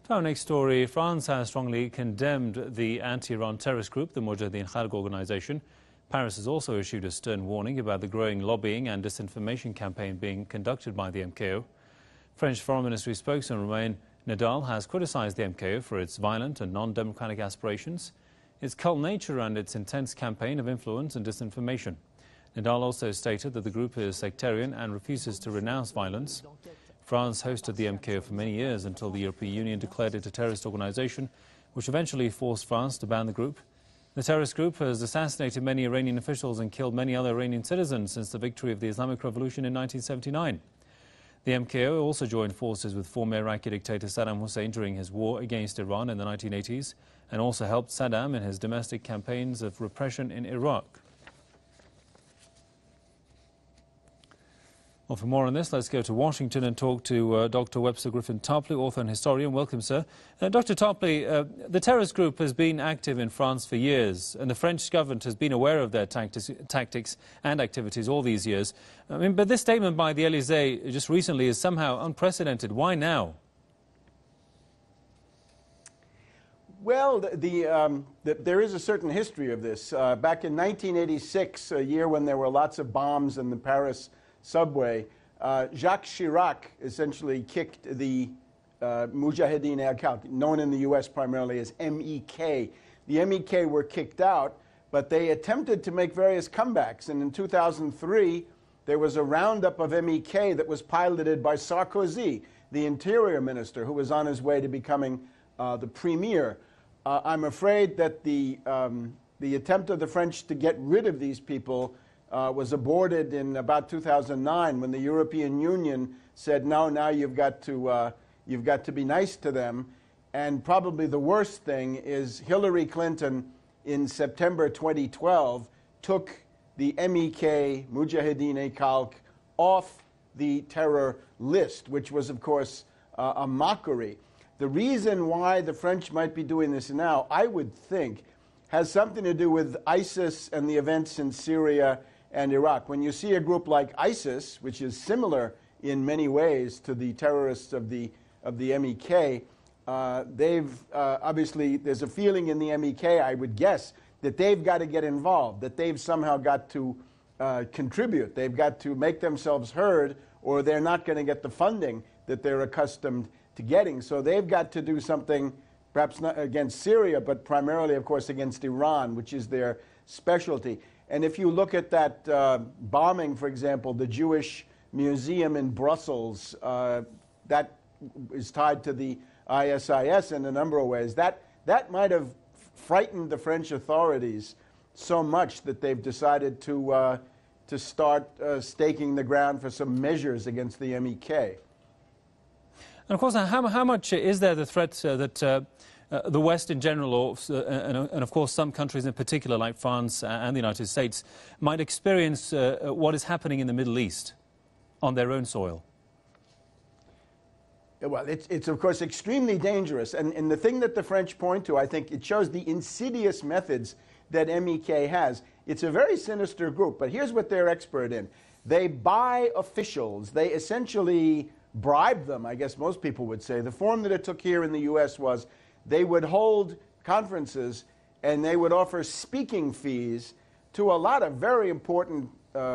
To our next story, France has strongly condemned the anti-Iran terrorist group, the Mujahideen Khalq organization. Paris has also issued a stern warning about the growing lobbying and disinformation campaign being conducted by the MKO. French Foreign Ministry spokesman Romain Nadal has criticized the MKO for its violent and non-democratic aspirations, its cult nature and its intense campaign of influence and disinformation. Nadal also stated that the group is sectarian and refuses to renounce violence. France hosted the MKO for many years until the European Union declared it a terrorist organization, which eventually forced France to ban the group. The terrorist group has assassinated many Iranian officials and killed many other Iranian citizens since the victory of the Islamic Revolution in 1979. The MKO also joined forces with former Iraqi dictator Saddam Hussein during his war against Iran in the 1980s and also helped Saddam in his domestic campaigns of repression in Iraq. Well, for more on this, let's go to Washington and talk to Dr. Webster Tarpley, author and historian. Welcome, sir. Dr. Tarpley, the terrorist group has been active in France for years, and the French government has been aware of their tactics and activities all these years. I mean, but this statement by the Élysée just recently is somehow unprecedented. Why now? Well, there is a certain history of this. Back in 1986, a year when there were lots of bombs in the Paris subway, Jacques Chirac essentially kicked the Mujahideen Khalq, known in the U.S. primarily as MEK. The MEK were kicked out, but they attempted to make various comebacks. And in 2003, there was a roundup of MEK that was piloted by Sarkozy, the interior minister, who was on his way to becoming the premier. I'm afraid that the attempt of the French to get rid of these people was aborted in about 2009 when the European Union said, no, now you've got to be nice to them. And probably the worst thing is Hillary Clinton in September 2012 took the MEK, Mujahideen Khalq, off the terror list, which was, of course, a mockery. The reason why the French might be doing this now, I would think, has something to do with ISIS and the events in Syria and Iraq. When you see a group like ISIS, which is similar in many ways to the terrorists of the MEK, obviously there's a feeling in the MEK, I would guess, that they've got to get involved, that they've somehow got to contribute. They've got to make themselves heard, or they're not going to get the funding that they're accustomed to getting. So they've got to do something, perhaps not against Syria, but primarily, of course, against Iran, which is their specialty. And if you look at that bombing, for example, the Jewish Museum in Brussels, that is tied to the ISIS in a number of ways. That might have frightened the French authorities so much that they've decided to start staking the ground for some measures against the MEK. And of course, how much is there the threat that the West in general, and of course some countries in particular like France and the United States, might experience what is happening in the Middle East on their own soil? Well, it's of course extremely dangerous. And the thing that the French point to, I think it shows the insidious methods that MEK has. It's a very sinister group, but here's what they're expert in. They buy officials. They essentially bribe them, I guess most people would say. The form that it took here in the U.S. was they would hold conferences and they would offer speaking fees to a lot of very important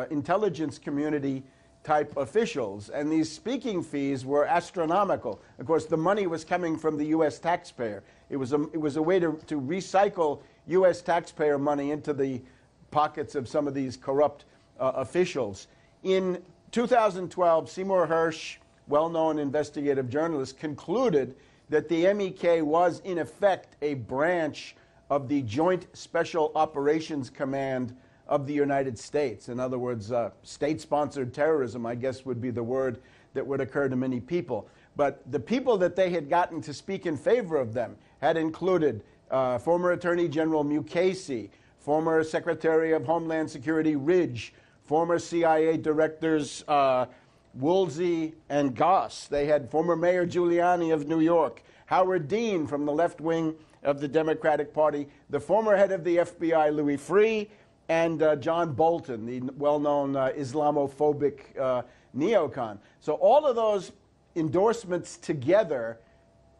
intelligence community type officials. And these speaking fees were astronomical. Of course, the money was coming from the U.S. taxpayer. It was a way to recycle U.S. taxpayer money into the pockets of some of these corrupt officials. In 2012, Seymour Hersh, well-known investigative journalist, concluded that the MEK was, in effect, a branch of the Joint Special Operations Command of the United States. In other words, state-sponsored terrorism, I guess, would be the word that would occur to many people. But the people that they had gotten to speak in favor of them had included former Attorney General Mukasey, former Secretary of Homeland Security Ridge, former CIA directors Woolsey and Goss. They had former Mayor Giuliani of New York, Howard Dean from the left wing of the Democratic Party, the former head of the FBI, Louis Freeh, and John Bolton, the well-known Islamophobic neocon. So all of those endorsements together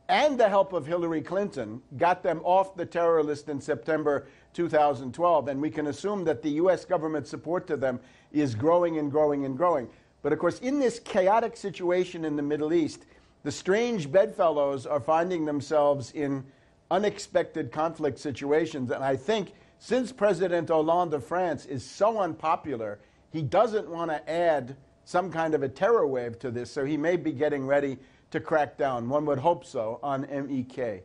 and the help of Hillary Clinton, got them off the terror list in September 2012. And we can assume that the U.S. government support to them is growing and growing and growing. But of course, in this chaotic situation in the Middle East, the strange bedfellows are finding themselves in unexpected conflict situations. And I think since President Hollande of France is so unpopular, he doesn't want to add some kind of a terror wave to this, so he may be getting ready to crack down, one would hope so, on MEK.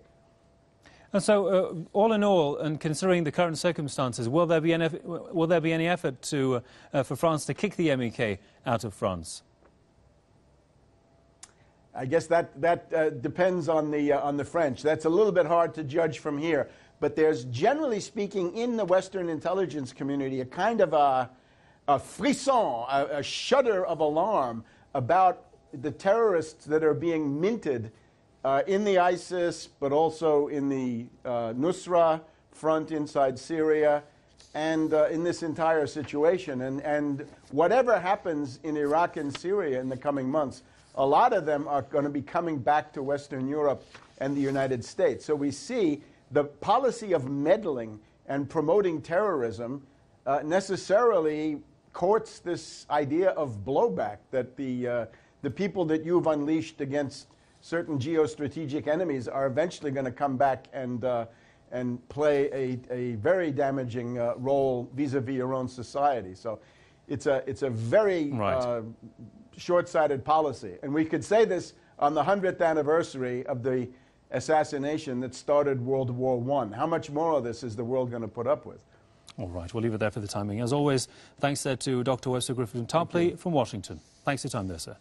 And so, all in all, and considering the current circumstances, will there be any effort to, for France to kick the MEK out of France? I guess that depends on the French. That's a little bit hard to judge from here. But there's, generally speaking, in the Western intelligence community, a kind of a frisson, a shudder of alarm about the terrorists that are being minted in the ISIS, but also in the Nusra front inside Syria, and in this entire situation. And whatever happens in Iraq and Syria in the coming months, a lot of them are going to be coming back to Western Europe and the United States. So we see the policy of meddling and promoting terrorism necessarily courts this idea of blowback, that the people that you've unleashed against certain geostrategic enemies are eventually going to come back and play a very damaging role vis-a-vis your own society. So it's a very short-sighted policy. And we could say this on the 100th anniversary of the assassination that started World War I. How much more of this is the world going to put up with? All right, we'll leave it there for the time being. As always, thanks there to Dr. Webster G from Tarpley from Washington. Thanks for your time there, sir.